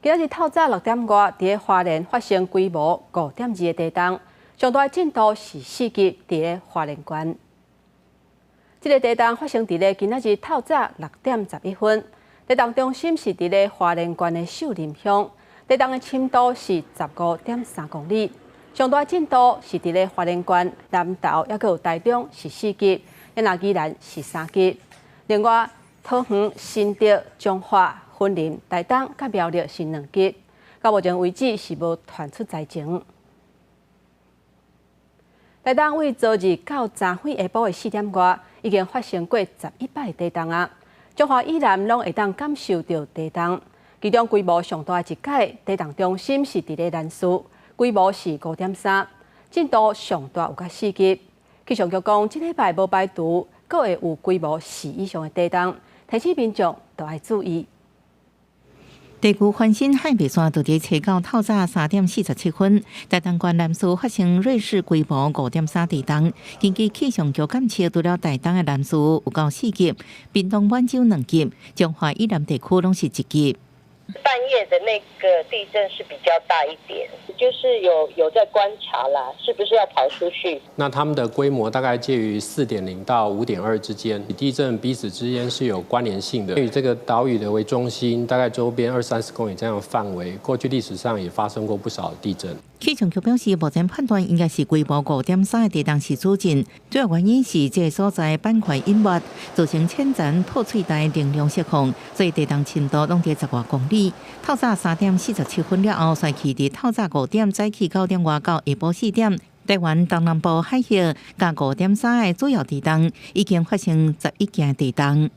今日透早6点外，伫花莲发生规模5.2的地震，上大震度是4级，伫花莲县。这个地震发生伫今日透早6点11分，地震中心是伫花莲县的秀林乡，地震的深度是15.3公里，上大震度是伫花莲县南投，也有台中是4级，也那宜兰是3级。另外，桃园、新竹、彰化、云林、台东、甲苗栗是2级，到目前为止是无传出灾情。台东为昨日到昨昏下晡的4点外，已经发生过11摆的地震啊。彰化以南拢会当感受到地震，其中规模上大的一届地震中心是伫南市，规模是5.3，震度上大有甲4级。气象局讲，这礼拜无排除阁会有规模4以上的地震，提醒民众都要注意。地区翻新海拔山就伫初到透早3点47分，台东县南市发生瑞士规模5.3地震。根据气象局监测，除了台东的南市有到4级，屏东满洲2级，彰化以南地区拢是1级。半夜的那个地震是比较大一点，就是有在观察啦，是不是要跑出去？那它们的规模大概介于4.0到5.2之间，地震彼此之间是有关联性的。以这个岛屿的为中心，大概周边20-30公里这样的范围，过去历史上也发生过不少的地震。气象局表示，目前判断应该是规模5.3的地震是主震，主要原因是这个所在板块隐没，造成浅层破碎带能量释放，所以地震深度拢在10外公里。透早3点47分了后，赛气伫透早5点早起9点外到下晡4点，台湾东南部海峡加5.3的主要地震已经发生11件地震。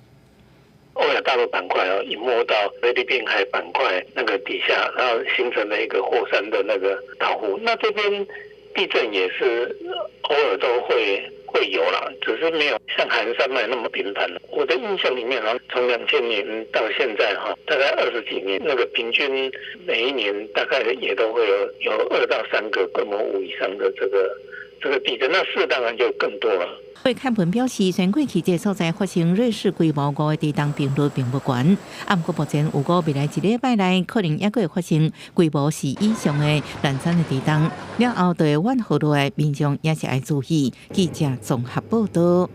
欧亚大陆板块隐没到菲律宾海板块那个底下，然后形成了一个火山的那个岛弧。那这边地震也是偶尔都会有啦，只是没有像韩山脉那么频繁了。我的印象里面，从2000年到现在大概20几年，那个平均每一年大概也都会有2到3个规模5以上的这个地震，那4当然就更多了。会看本表示，全过去这所在发生瑞士规模5的地震频率并不高，不过目前有个未来1礼拜内可能也会发生规模4以上的南山的地震，了后对往后路的民众也是要注意。记者综合报道。